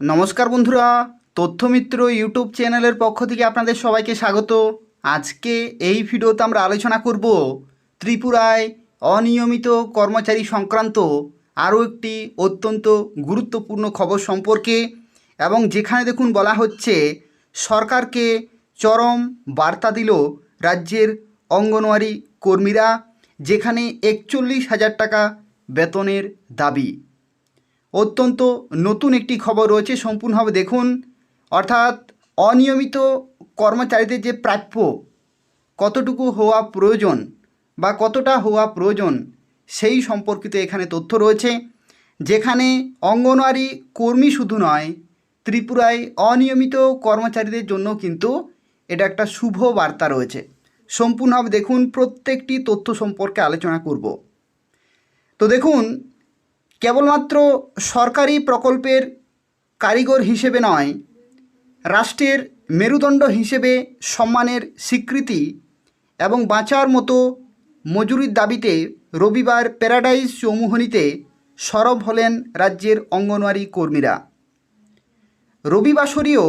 নমস্কার বন্ধুরা, তথ্যমিত্র ইউটিউব চ্যানেলের পক্ষ থেকে আপনাদের সবাইকে স্বাগত। আজকে এই ভিডিওতে আমরা আলোচনা করব ত্রিপুরায় অনিয়মিত কর্মচারী সংক্রান্ত আরও একটি অত্যন্ত গুরুত্বপূর্ণ খবর সম্পর্কে, এবং যেখানে দেখুন বলা হচ্ছে সরকারকে চরম বার্তা দিল রাজ্যের অঙ্গনওয়াড়ি কর্মীরা, যেখানে 41,000 টাকা বেতনের দাবি। অত্যন্ত নতুন একটি খবর রয়েছে, সম্পূর্ণভাবে দেখুন। অর্থাৎ অনিয়মিত কর্মচারীদের যে প্রাপ্য কতটুকু হওয়া প্রয়োজন বা কতটা হওয়া প্রয়োজন সেই সম্পর্কিত এখানে তথ্য রয়েছে, যেখানে অঙ্গনওয়াড়ি কর্মী শুধু নয়, ত্রিপুরায় অনিয়মিত কর্মচারীদের জন্য কিন্তু এটা একটা শুভ বার্তা রয়েছে। সম্পূর্ণভাবে দেখুন, প্রত্যেকটি তথ্য সম্পর্কে আলোচনা করব। তো দেখুন, কেবলমাত্র সরকারি প্রকল্পের কারিগর হিসেবে নয়, রাষ্ট্রের মেরুদণ্ড হিসেবে সম্মানের স্বীকৃতি এবং বাঁচার মতো মজুরির দাবিতে রবিবার প্যারাডাইজ চৌমুহনীতে সরব হলেন রাজ্যের অঙ্গনওয়াড়ি কর্মীরা। রবিবাসরীয়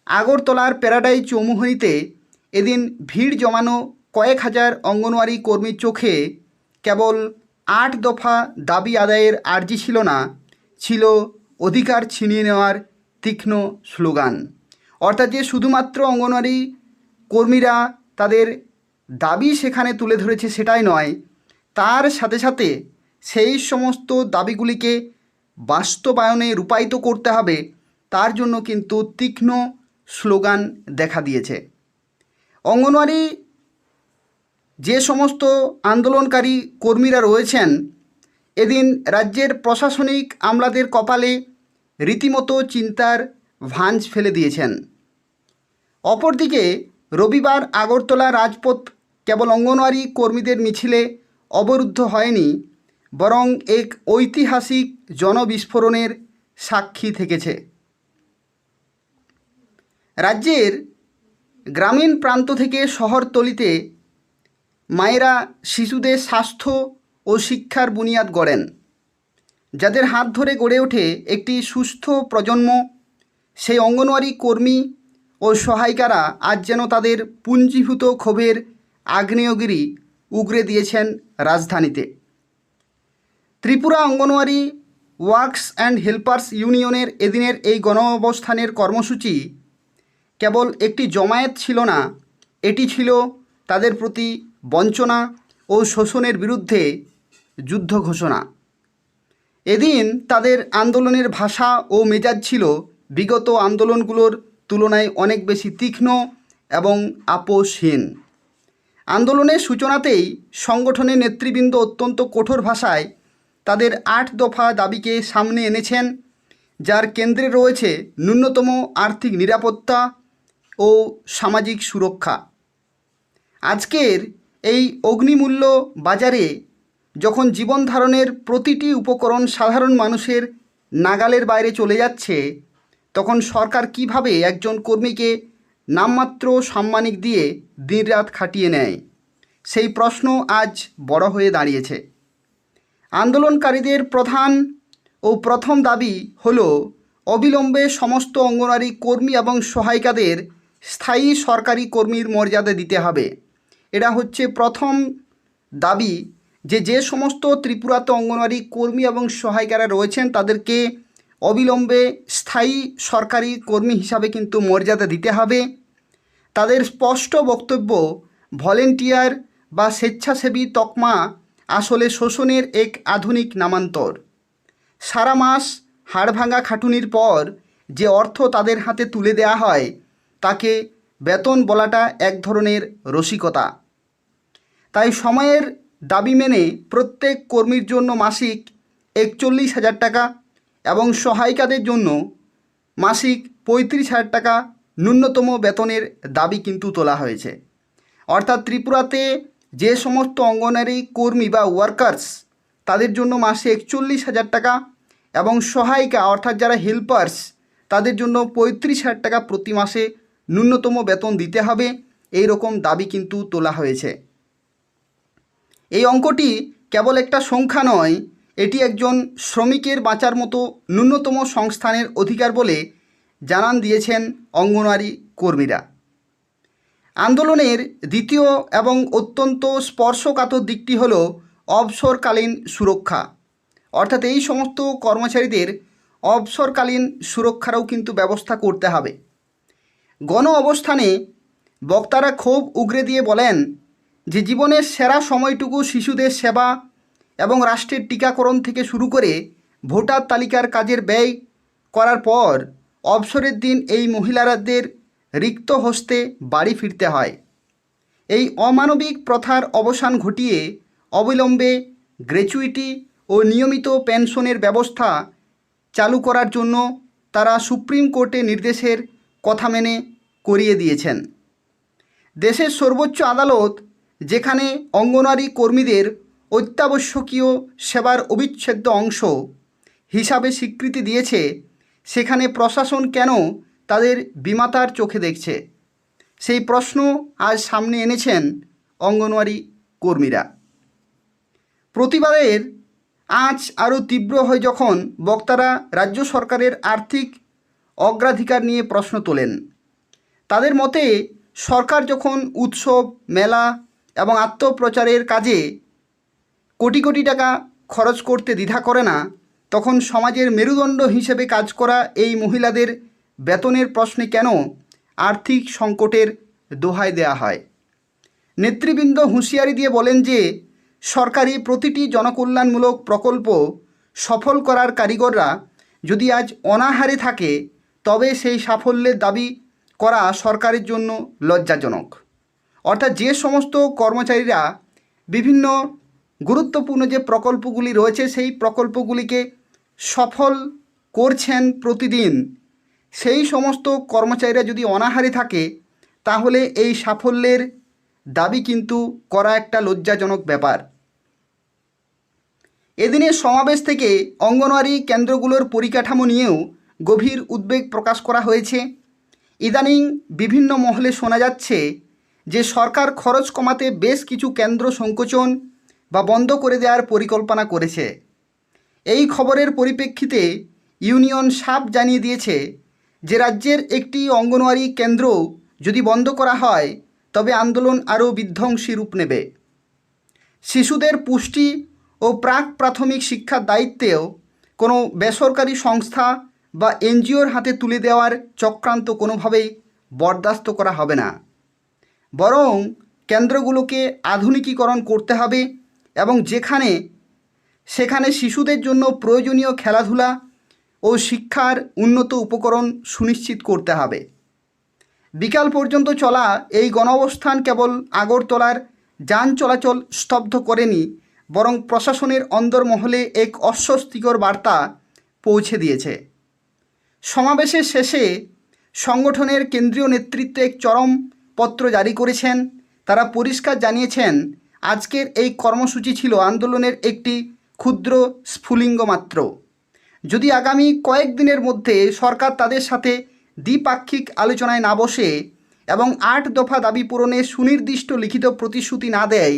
আগরতলার প্যারাডাইজ চৌমুহনীতে এদিন ভিড় জমানো কয়েক হাজার অঙ্গনওয়াড়ি কর্মীর চোখে কেবল 8 দফা দাবি আদায়ের আর্জি ছিল না, ছিল অধিকার ছিনিয়ে নেওয়ার তীক্ষ্ণ স্লোগান। অর্থাৎ যে শুধুমাত্র অঙ্গনওয়াড়ি কর্মীরা তাদের দাবি সেখানে তুলে ধরেছে সেটাই নয়, তার সাথে সাথে সেই সমস্ত দাবিগুলিকে বাস্তবায়নে রূপায়িত করতে হবে, তার জন্য কিন্তু তীক্ষ্ণ স্লোগান দেখা দিয়েছে। অঙ্গনওয়াড়ি যে সমস্ত আন্দোলনকারী কর্মীরা রয়েছেন, এদিন রাজ্যের প্রশাসনিক আমলাদের কপালে রীতিমতো চিন্তার ভাঁজ ফেলে দিয়েছেন। অপরদিকে রবিবার আগরতলা রাজপথ কেবল অঙ্গনওয়াড়ি কর্মীদের মিছিলে অবরুদ্ধ হয়নি, বরং এক ঐতিহাসিক জনবিস্ফোরণের সাক্ষী থেকেছে। রাজ্যের গ্রামীণ প্রান্ত থেকে শহরতলিতে মায়েরা শিশুদের স্বাস্থ্য ও শিক্ষার বুনিয়াদ গড়েন, যাদের হাত ধরে গড়ে ওঠে একটি সুস্থ প্রজন্ম। সেই অঙ্গনওয়াড়ি কর্মী ও সহায়িকারা আজ যেন তাদের পুঞ্জীভূত ক্ষোভের আগ্নেয়গিরি উগরে দিয়েছেন রাজধানীতে। Tripura anganwadi works and helpers ইউনিয়নের এদিনের এই গণ অবস্থানের কর্মসূচি কেবল একটি জমায়েত ছিল না, এটি ছিল তাদের প্রতি বঞ্চনা ও শোষণের বিরুদ্ধে যুদ্ধ ঘোষণা। এদিন তাদের আন্দোলনের ভাষা ও মেজাজ ছিল বিগত আন্দোলনগুলোর তুলনায় অনেক বেশি তীক্ষ্ণ এবং আপোষহীন। আন্দোলনের সূচনাতেই সংগঠনের নেতৃবৃন্দ অত্যন্ত কঠোর ভাষায় তাদের 8 দফা দাবিকে সামনে এনেছেন, যার কেন্দ্রে রয়েছে ন্যূনতম আর্থিক নিরাপত্তা ও সামাজিক সুরক্ষা। আজকের এই অগ্নিমূল্য বাজারে যখন জীবন ধারণের প্রতিটি উপকরণ সাধারণ মানুষের নাগালের বাইরে চলে যাচ্ছে, তখন সরকার কিভাবে একজন কর্মীকে নামমাত্র সাম্মানিক দিয়ে দিনরাত খাটিয়ে নেয়, সেই প্রশ্ন আজ বড় হয়ে দাঁড়িয়েছে। আন্দোলনকারীদের প্রধান ও প্রথম দাবি হল অবিলম্বে সমস্ত অঙ্গনওয়াড়ি কর্মী এবং সহায়িকাদের স্থায়ী সরকারি কর্মীর মর্যাদা দিতে হবে। এটা হচ্ছে প্রথম দাবি, যে সমস্ত ত্রিপুরাতে অঙ্গনওয়াড়ি কর্মী এবং সহায়িকারা রয়েছেন তাদেরকে অবিলম্বে স্থায়ী সরকারি কর্মী হিসাবে কিন্তু মর্যাদা দিতে হবে। তাদের স্পষ্ট বক্তব্য, ভলেন্টিয়ার বা স্বেচ্ছাসেবী তকমা আসলে শোষণের এক আধুনিক নামান্তর। সারা মাস হাড়ভাঙা খাটুনির পর যে অর্থ তাদের হাতে তুলে দেওয়া হয়, তাকে বেতন বলাটা এক ধরনের রসিকতা। তাই সময়ের দাবি মেনে প্রত্যেক কর্মীর জন্য মাসিক 41,000 টাকা এবং সহায়িকাদের জন্য মাসিক 35,000 টাকা ন্যূনতম বেতনের দাবি কিন্তু তোলা হয়েছে। অর্থাৎ ত্রিপুরাতে যে সমস্ত অঙ্গনওয়াড়ি কর্মী বা ওয়ার্কার্স, তাদের জন্য মাসে 41,000 টাকা এবং সহায়িকা অর্থাৎ যারা হেল্পার্স, তাদের জন্য 35,000 টাকা প্রতি মাসে ন্যূনতম বেতন দিতে হবে, এই রকম দাবি কিন্তু তোলা হয়েছে। এই অঙ্কটি কেবল একটা সংখ্যা নয়, এটি একজন শ্রমিকের বাঁচার মতো ন্যূনতম সংস্থানের অধিকার বলে জানান দিয়েছেন অঙ্গনওয়াড়ি কর্মীরা। আন্দোলনের দ্বিতীয় এবং অত্যন্ত স্পর্শকাতর দিকটি হল অবসরকালীন সুরক্ষা, অর্থাৎ এই সমস্ত কর্মচারীদের অবসরকালীন সুরক্ষারও কিন্তু ব্যবস্থা করতে হবে। গণ অবস্থানে বক্তারা ক্ষোভ উগরে দিয়ে বলেন যে জীবনের সেরা সময়টুকু শিশুদের সেবা এবং রাষ্ট্রের টিকাকরণ থেকে শুরু করে ভোটার তালিকার কাজের ব্যয় করার পর অবসরের দিন এই মহিলাদের রিক্ত হস্তে বাড়ি ফিরতে হয়। এই অমানবিক প্রথার অবসান ঘটিয়ে অবিলম্বে গ্র্যাচুইটি ও নিয়মিত পেনশনের ব্যবস্থা চালু করার জন্য তারা সুপ্রিম কোর্টে নির্দেশের কথা মেনে করিয়ে দিয়েছেন। দেশের সর্বোচ্চ আদালত যেখানে অঙ্গনওয়াড়ি কর্মীদের অত্যাবশ্যকীয় সেবার অবিচ্ছেদ্য অংশ হিসাবে স্বীকৃতি দিয়েছে, সেখানে প্রশাসন কেন তাদের বিমাতার চোখে দেখছে, সেই প্রশ্ন আজ সামনে এনেছেন অঙ্গনওয়াড়ি কর্মীরা। প্রতিবাদের আঁচ আরও তীব্র হয় যখন বক্তারা রাজ্য সরকারের আর্থিক অগ্রাধিকার নিয়ে প্রশ্ন তোলেন। তাদের মতে সরকার যখন উৎসব, মেলা এবং আত্মপ্রচারের কাজে কোটি কোটি টাকা খরচ করতে দ্বিধা করে না, তখন সমাজের মেরুদণ্ড হিসেবে কাজ করা এই মহিলাদের বেতনের প্রশ্নে কেন আর্থিক সংকটের দোহাই দেওয়া হয়। নেতৃবৃন্দ হুঁশিয়ারি দিয়ে বলেন যে সরকারি প্রতিটি জনকল্যাণমূলক প্রকল্প সফল করার কারিগররা যদি আজ অনাহারে থাকে, তবে সেই সাফল্যের দাবি করা সরকারের জন্য লজ্জাজনক। অর্থাৎ যে সমস্ত কর্মচারীরা বিভিন্ন গুরুত্বপূর্ণ যে প্রকল্পগুলি রয়েছে সেই প্রকল্পগুলিকে সফল করছেন প্রতিদিন, সেই সমস্ত কর্মচারীরা যদি অনাহারে থাকে, তাহলে এই সাফল্যের দাবি কিন্তু করা একটা লজ্জাজনক ব্যাপার। এদিনের সমাবেশ থেকে অঙ্গনওয়াড়ি কেন্দ্রগুলোর পরিকাঠামো নিয়েও গভীর উদ্বেগ প্রকাশ করা হয়েছে। ইদানিং বিভিন্ন মহলে শোনা যাচ্ছে যে সরকার খরচ কমাতে বেশ কিছু কেন্দ্র সংকোচন বা বন্ধ করে দেওয়ার পরিকল্পনা করেছে। এই খবরের পরিপ্রেক্ষিতে ইউনিয়ন সাফ জানিয়ে দিয়েছে যে রাজ্যের একটি অঙ্গনওয়াড়ি কেন্দ্র যদি বন্ধ করা হয়, তবে আন্দোলন আরও বিধ্বংসী রূপ নেবে। শিশুদের পুষ্টি ও প্রাক প্রাথমিক শিক্ষার দায়িত্বেও কোনো বেসরকারি সংস্থা বা এনজিওর হাতে তুলে দেওয়ার চক্রান্ত কোনোভাবেই বরদাস্ত করা হবে না, বরং কেন্দ্রগুলোকে আধুনিকীকরণ করতে হবে এবং সেখানে শিশুদের জন্য প্রয়োজনীয় খেলাধুলা ও শিক্ষার উন্নত উপকরণ সুনিশ্চিত করতে হবে। বিকাল পর্যন্ত চলা এই গণঅবস্থান কেবল আগরতলার যান চলাচল স্তব্ধ করেনি, বরং প্রশাসনের অন্দরমহলে এক অস্বস্তিকর বার্তা পৌঁছে দিয়েছে। সমাবেশের শেষে সংগঠনের কেন্দ্রীয় নেতৃত্ব এক চরম পত্র জারি করেছেন। তারা পরিষ্কার জানিয়েছেন আজকের এই কর্মসূচি ছিল আন্দোলনের একটি ক্ষুদ্র স্ফুলিঙ্গ মাত্র। যদি আগামী কয়েকদিনের মধ্যে সরকার তাদের সাথে দ্বিপাক্ষিক আলোচনায় না বসে এবং 8 দফা দাবি পূরণে সুনির্দিষ্ট লিখিত প্রতিশ্রুতি না দেয়,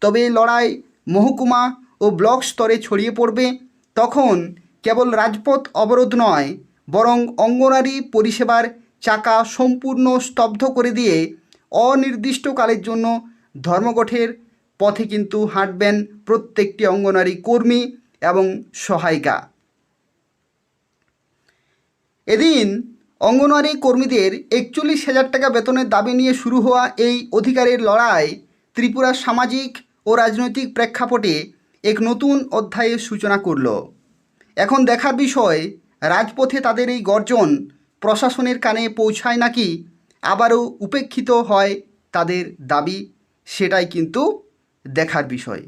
তবে লড়াই মহকুমা ও ব্লক স্তরে ছড়িয়ে পড়বে। তখন কেবল রাজপথ অবরোধ নয়, বরং অঙ্গনওয়াড়ি পরিষেবার চাকা সম্পূর্ণ স্তব্ধ করে দিয়ে অনির্দিষ্টকালের জন্য ধর্মঘটের পথে কিন্তু হাঁটবেন প্রত্যেকটি অঙ্গনওয়াড়ি কর্মী এবং সহায়িকা। এদিন অঙ্গনওয়াড়ি কর্মীদের 41,000 টাকা বেতনের দাবি নিয়ে শুরু হওয়া এই অধিকারের লড়াই ত্রিপুরার সামাজিক ও রাজনৈতিক প্রেক্ষাপটে এক নতুন অধ্যায়ের সূচনা করল। এখন দেখার বিষয়, রাজপথে তাদের এই গর্জন প্রশাসনের কানে পৌঁছায় নাকি আবারও উপেক্ষিত হয় তাদের দাবি, সেটাই কিন্তু দেখার বিষয়।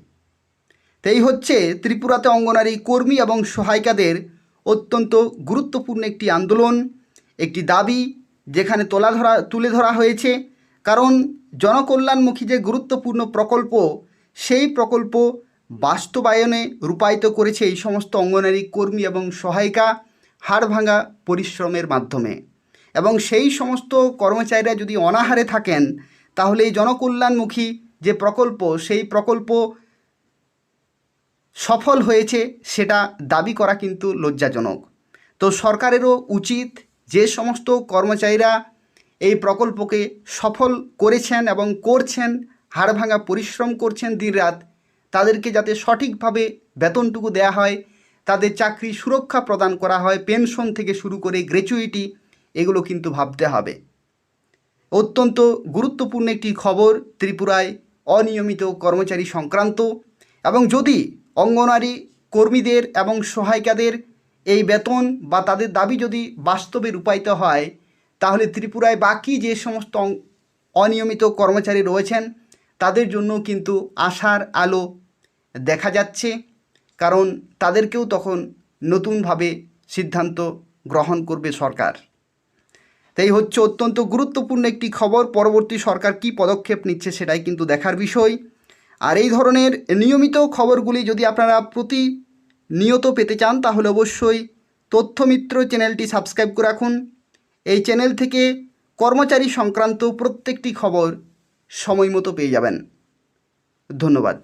তাই হচ্ছে ত্রিপুরাতে অঙ্গনওয়াড়ি কর্মী এবং সহায়িকাদের অত্যন্ত গুরুত্বপূর্ণ একটি আন্দোলন, একটি দাবি যেখানে তুলে ধরা হয়েছে। কারণ জনকল্যাণমুখী যে গুরুত্বপূর্ণ প্রকল্প, সেই প্রকল্প বাস্তবায়নে রূপায়িত করেছে এই সমস্ত অঙ্গনওয়াড়ি কর্মী এবং সহায়িকা হাড়ভাঙা পরিশ্রমের মাধ্যমে। এবং সেই সমস্ত কর্মচারীরা যদি অনাহারে থাকেন, তাহলে এই জনকল্যাণমুখী যে প্রকল্প, সেই প্রকল্প সফল হয়েছে সেটা দাবি করা কিন্তু লজ্জাজনক। তো সরকারেরও উচিত যে সমস্ত কর্মচারীরা এই প্রকল্পকে সফল করেছেন এবং করছেন, হাড়ভাঙা পরিশ্রম করছেন দিনরাত, তাদেরকে যাতে সঠিকভাবে বেতনটুকু দেয়া হয়, তাদের চাকরি সুরক্ষা প্রদান করা হয়, পেনশন থেকে শুরু করে গ্র্যাচুইটি, এগুলো কিন্তু ভাবতে হবে। অত্যন্ত গুরুত্বপূর্ণ একটি খবর ত্রিপুরায় অনিয়মিত কর্মচারী সংক্রান্ত। এবং যদি অঙ্গনওয়াড়ি কর্মীদের এবং সহায়িকাদের এই বেতন বা তাদের দাবি যদি বাস্তবে রূপায়িত হয়, তাহলে ত্রিপুরায় বাকি যে সমস্ত অনিয়মিত কর্মচারী রয়েছেন তাদের জন্য কিন্তু আশার আলো দেখা যাচ্ছে, কারণ তাদেরকেও তখন নতুনভাবে সিদ্ধান্ত গ্রহণ করবে সরকার। তাই হচ্ছে অত্যন্ত গুরুত্বপূর্ণ একটি খবর। পরবর্তী সরকার কী পদক্ষেপ নিচ্ছে সেটাই কিন্তু দেখার বিষয়। আর এই ধরনের নিয়মিত খবরগুলি যদি আপনারা প্রতিনিয়ত পেতে চান তাহলে অবশ্যই তথ্যমিত্র চ্যানেলটি সাবস্ক্রাইব করে রাখুন। এই চ্যানেল থেকে কর্মচারী সংক্রান্ত প্রত্যেকটি খবর সময়মতো পেয়ে যাবেন। ধন্যবাদ।